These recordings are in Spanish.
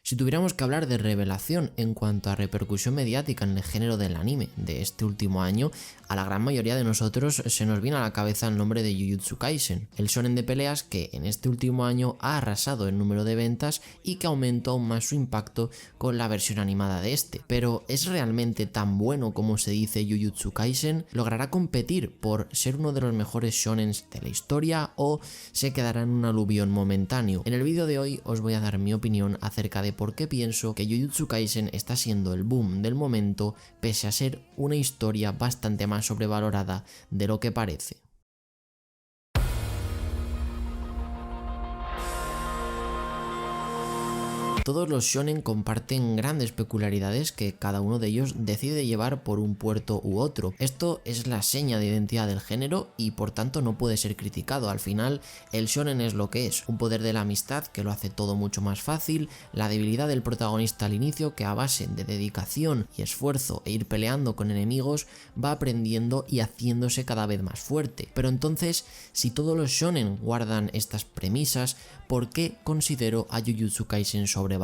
Si tuviéramos que hablar de revelación en cuanto a repercusión mediática en el género del anime de este último año, a la gran mayoría de nosotros se nos viene a la cabeza el nombre de Jujutsu Kaisen, el shonen de peleas que en este último año ha arrasado en número de ventas y que aumentó aún más su impacto con la versión animada de este. Pero ¿es realmente tan bueno como se dice Jujutsu Kaisen? ¿Logrará competir por ser uno de los mejores shonens de la historia o se quedará en un aluvión momentáneo? En el vídeo de hoy os voy a dar mi opinión acerca de por qué pienso que Jujutsu Kaisen está siendo el boom del momento pese a ser una historia bastante más sobrevalorada de lo que parece. Todos los shonen comparten grandes peculiaridades que cada uno de ellos decide llevar por un puerto u otro. Esto es la seña de identidad del género y por tanto no puede ser criticado. Al final el shonen es lo que es, un poder de la amistad que lo hace todo mucho más fácil, la debilidad del protagonista al inicio que a base de dedicación y esfuerzo e ir peleando con enemigos va aprendiendo y haciéndose cada vez más fuerte. Pero entonces, si todos los shonen guardan estas premisas, ¿por qué considero a Jujutsu Kaisen sobrevalorado?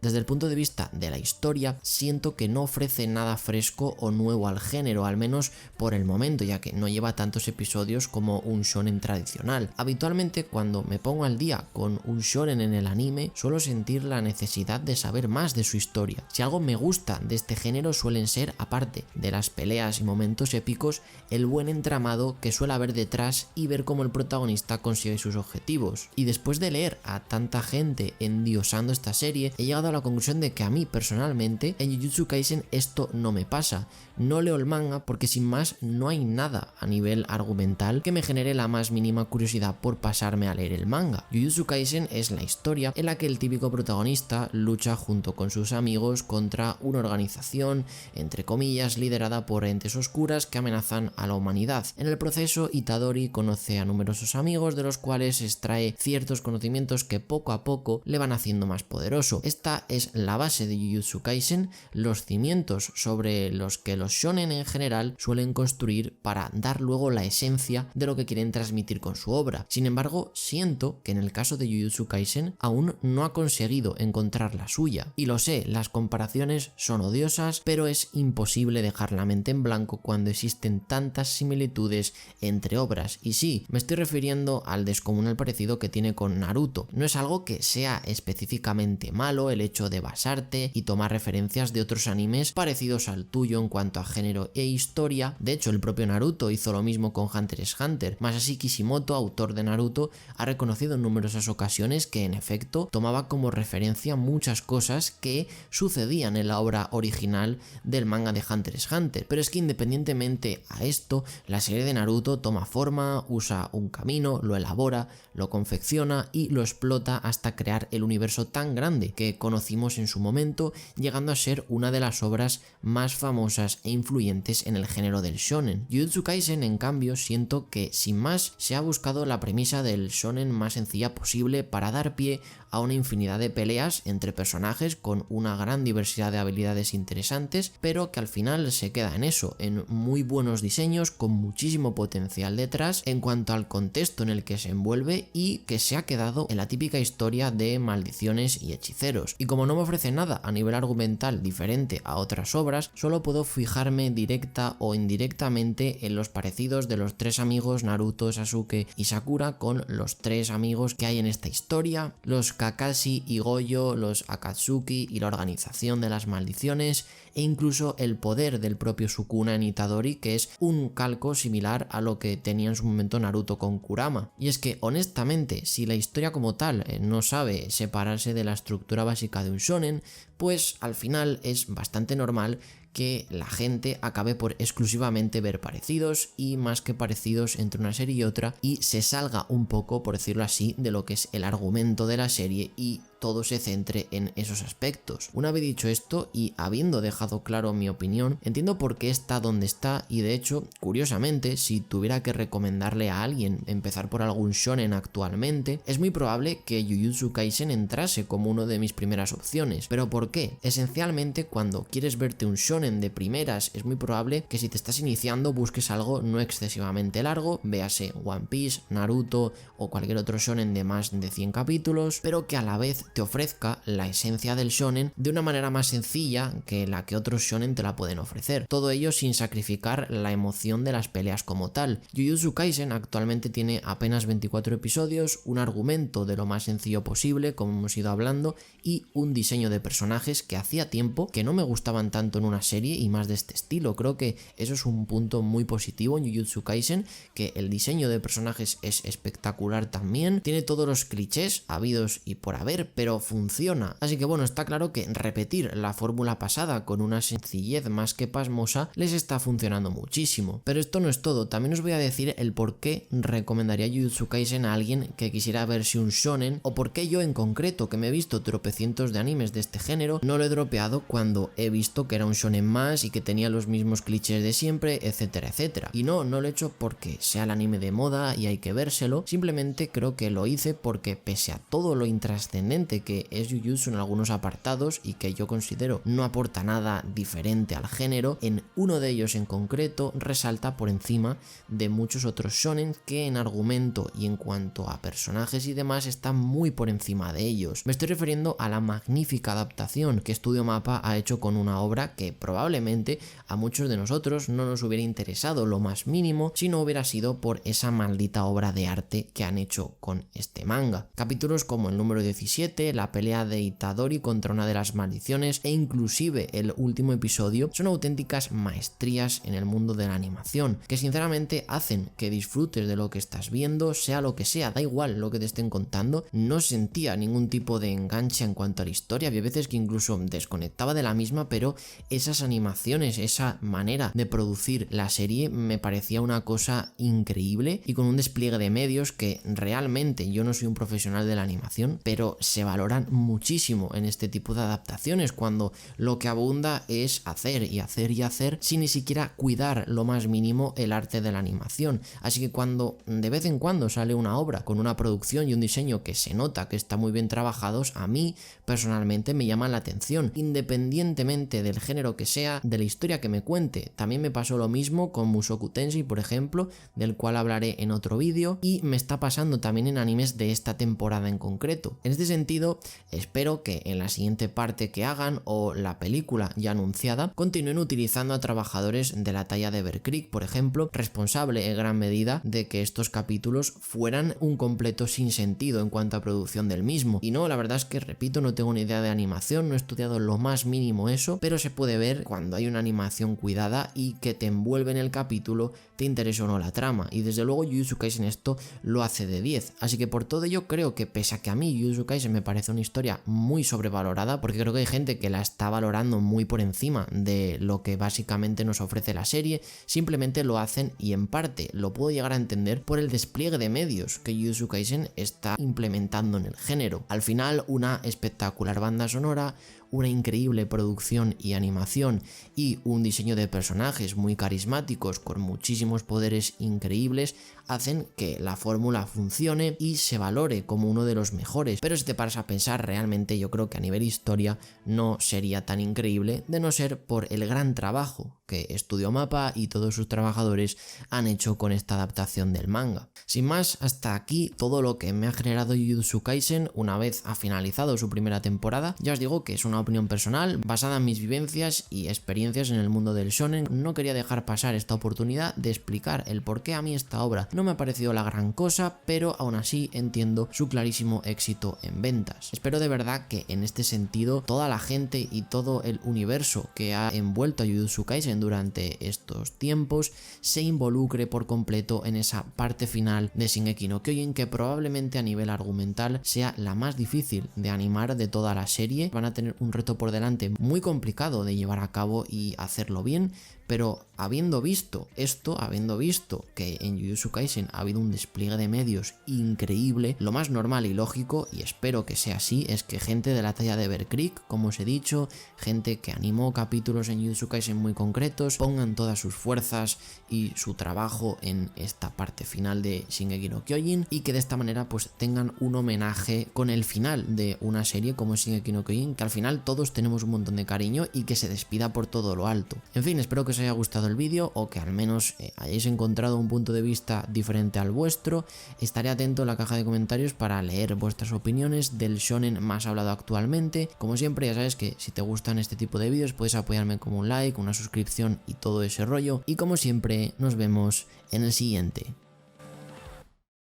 Desde el punto de vista de la historia, siento que no ofrece nada fresco o nuevo al género, al menos por el momento, ya que no lleva tantos episodios como un shonen tradicional. Habitualmente cuando me pongo al día con un shonen en el anime, suelo sentir la necesidad de saber más de su historia. Si algo me gusta de este género suelen ser, aparte de las peleas y momentos épicos, el buen entramado que suele haber detrás y ver cómo el protagonista consigue sus objetivos. Y después de leer a tanta gente endiosando esta serie, he llegado a la conclusión de que a mí personalmente en Jujutsu Kaisen esto no me pasa. No leo el manga porque sin más no hay nada a nivel argumental que me genere la más mínima curiosidad por pasarme a leer el manga. Jujutsu Kaisen es la historia en la que el típico protagonista lucha junto con sus amigos contra una organización, entre comillas, liderada por entes oscuras que amenazan a la humanidad. En el proceso, Itadori conoce a numerosos amigos de los cuales extrae ciertos conocimientos que poco a poco le van haciendo más poderoso. Esta es la base de Jujutsu Kaisen, los cimientos sobre los que los shonen en general suelen construir para dar luego la esencia de lo que quieren transmitir con su obra. Sin embargo, siento que en el caso de Jujutsu Kaisen aún no ha conseguido encontrar la suya. Y lo sé, las comparaciones son odiosas, pero es imposible dejar la mente en blanco cuando existen tantas similitudes entre obras. Y sí, me estoy refiriendo al descomunal parecido que tiene con Naruto. No es algo que sea específicamente malo el hecho de basarte y tomar referencias de otros animes parecidos al tuyo en cuanto a género e historia. De hecho, el propio Naruto hizo lo mismo con Hunter x Hunter. Masashi Kishimoto, autor de Naruto, ha reconocido en numerosas ocasiones que en efecto tomaba como referencia muchas cosas que sucedían en la obra original del manga de Hunter x Hunter. Pero es que independientemente a esto, la serie de Naruto toma forma, usa un camino, lo elabora, lo confecciona y lo explota hasta crear el universo tan grande que conocimos en su momento, llegando a ser una de las obras más famosas e influyentes en el género del shonen. Jujutsu Kaisen, en cambio, siento que sin más se ha buscado la premisa del shonen más sencilla posible para dar pie a una infinidad de peleas entre personajes con una gran diversidad de habilidades interesantes, pero que al final se queda en eso, en muy buenos diseños con muchísimo potencial detrás en cuanto al contexto en el que se envuelve y que se ha quedado en la típica historia de maldiciones y hechiceros. Y como no me ofrece nada a nivel argumental diferente a otras obras, solo puedo fijarme directa o indirectamente en los parecidos de los tres amigos Naruto, Sasuke y Sakura con los tres amigos que hay en esta historia, los Kakashi y Gojo, los Akatsuki y la organización de las maldiciones, e incluso el poder del propio Sukuna en Itadori, que es un calco similar a lo que tenía en su momento Naruto con Kurama. Y es que honestamente, si la historia como tal no sabe separarse de la estructura básica de un shonen, pues al final es bastante normal que la gente acabe por exclusivamente ver parecidos y más que parecidos entre una serie y otra y se salga un poco, por decirlo así, de lo que es el argumento de la serie y todo se centre en esos aspectos. Una vez dicho esto y habiendo dejado claro mi opinión, entiendo por qué está donde está y de hecho, curiosamente, si tuviera que recomendarle a alguien empezar por algún shonen actualmente, es muy probable que Jujutsu Kaisen entrase como una de mis primeras opciones. ¿Pero por qué? Esencialmente, cuando quieres verte un shonen de primeras, es muy probable que si te estás iniciando busques algo no excesivamente largo, véase One Piece, Naruto o cualquier otro shonen de más de 100 capítulos, pero que a la vez te ofrezca la esencia del shonen de una manera más sencilla que la que otros shonen te la pueden ofrecer. Todo ello sin sacrificar la emoción de las peleas como tal. Jujutsu Kaisen actualmente tiene apenas 24 episodios, un argumento de lo más sencillo posible, como hemos ido hablando, y un diseño de personajes que hacía tiempo que no me gustaban tanto en una serie y más de este estilo. Creo que eso es un punto muy positivo en Jujutsu Kaisen, que el diseño de personajes es espectacular también, tiene todos los clichés habidos y por haber, pero funciona. Así que bueno, está claro que repetir la fórmula pasada con una sencillez más que pasmosa les está funcionando muchísimo. Pero esto no es todo, también os voy a decir el por qué recomendaría Jujutsu Kaisen a alguien que quisiera verse un shonen, o por qué yo en concreto, que me he visto tropecientos de animes de este género, no lo he dropeado cuando he visto que era un shonen más y que tenía los mismos clichés de siempre, etcétera, etcétera. Y no lo he hecho porque sea el anime de moda y hay que vérselo, simplemente creo que lo hice porque pese a todo lo intrascendente que es Jujutsu en algunos apartados y que yo considero no aporta nada diferente al género, en uno de ellos en concreto resalta por encima de muchos otros shonen que en argumento y en cuanto a personajes y demás están muy por encima de ellos. Me estoy refiriendo a la magnífica adaptación que Studio Mappa ha hecho con una obra que probablemente a muchos de nosotros no nos hubiera interesado lo más mínimo si no hubiera sido por esa maldita obra de arte que han hecho con este manga. Capítulos como el número 17, la pelea de Itadori contra una de las maldiciones e inclusive el último episodio son auténticas maestrías en el mundo de la animación, que sinceramente hacen que disfrutes de lo que estás viendo, sea lo que sea, da igual lo que te estén contando. No sentía ningún tipo de enganche en cuanto a la historia, había veces que incluso desconectaba de la misma, pero esas animaciones, esa manera de producir la serie me parecía una cosa increíble y con un despliegue de medios que realmente yo no soy un profesional de la animación, pero se valoran muchísimo en este tipo de adaptaciones cuando lo que abunda es hacer y hacer y hacer sin ni siquiera cuidar lo más mínimo el arte de la animación. Así que cuando de vez en cuando sale una obra con una producción y un diseño que se nota que está muy bien trabajados, a mí personalmente me llaman la atención, independientemente del género que sea, de la historia que me cuente. También me pasó lo mismo con Mushoku Tensei, por ejemplo, del cual hablaré en otro vídeo, y me está pasando también en animes de esta temporada en concreto. En este sentido, espero que en la siguiente parte que hagan o la película ya anunciada continúen utilizando a trabajadores de la talla de Bear Creek, por ejemplo, responsable en gran medida de que estos capítulos fueran un completo sinsentido en cuanto a producción del mismo. Y no, la verdad es que, repito, no tengo ni idea de animación, no he estudiado lo más mínimo eso, pero se puede ver cuando hay una animación cuidada y que te envuelve en el capítulo, te interesa o no la trama, y desde luego Jujutsu Kaisen esto lo hace de 10, así que por todo ello creo que pese a que a mí Jujutsu Kaisen me parece una historia muy sobrevalorada, porque creo que hay gente que la está valorando muy por encima de lo que básicamente nos ofrece la serie, simplemente lo hacen y en parte lo puedo llegar a entender por el despliegue de medios que Jujutsu Kaisen está implementando en el género. Al final, una espectacular banda sonora, una increíble producción y animación y un diseño de personajes muy carismáticos con muchísimos poderes increíbles hacen que la fórmula funcione y se valore como uno de los mejores. Pero si te paras a pensar, realmente yo creo que a nivel historia no sería tan increíble de no ser por el gran trabajo que Studio Mappa y todos sus trabajadores han hecho con esta adaptación del manga. Sin más, hasta aquí todo lo que me ha generado Jujutsu Kaisen una vez ha finalizado su primera temporada. Ya os digo que es una opinión personal basada en mis vivencias y experiencias en el mundo del shonen. No quería dejar pasar esta oportunidad de explicar el por qué a mí esta obra no me ha parecido la gran cosa, pero aún así entiendo su clarísimo éxito en ventas. Espero de verdad que en este sentido toda la gente y todo el universo que ha envuelto a Jujutsu Kaisen durante estos tiempos se involucre por completo en esa parte final de Shingeki no Kyojin, que probablemente a nivel argumental sea la más difícil de animar de toda la serie. Van a tener un reto por delante muy complicado de llevar a cabo y hacerlo bien, pero habiendo visto esto, habiendo visto que en Jujutsu Kaisen ha habido un despliegue de medios increíble, lo más normal y lógico, y espero que sea así, es que gente de la talla de Bear Creek, como os he dicho, gente que animó capítulos en Jujutsu Kaisen muy concretos, pongan todas sus fuerzas y su trabajo en esta parte final de Shingeki no Kyojin, y que de esta manera pues tengan un homenaje con el final de una serie como Shingeki no Kyojin, que al final todos tenemos un montón de cariño, y que se despida por todo lo alto. En fin, espero que os os haya gustado el vídeo o que al menos hayáis encontrado un punto de vista diferente al vuestro. Estaré atento en la caja de comentarios para leer vuestras opiniones del shonen más hablado actualmente. Como siempre, ya sabes que si te gustan este tipo de vídeos puedes apoyarme con un like, una suscripción y todo ese rollo. Y como siempre, nos vemos en el siguiente.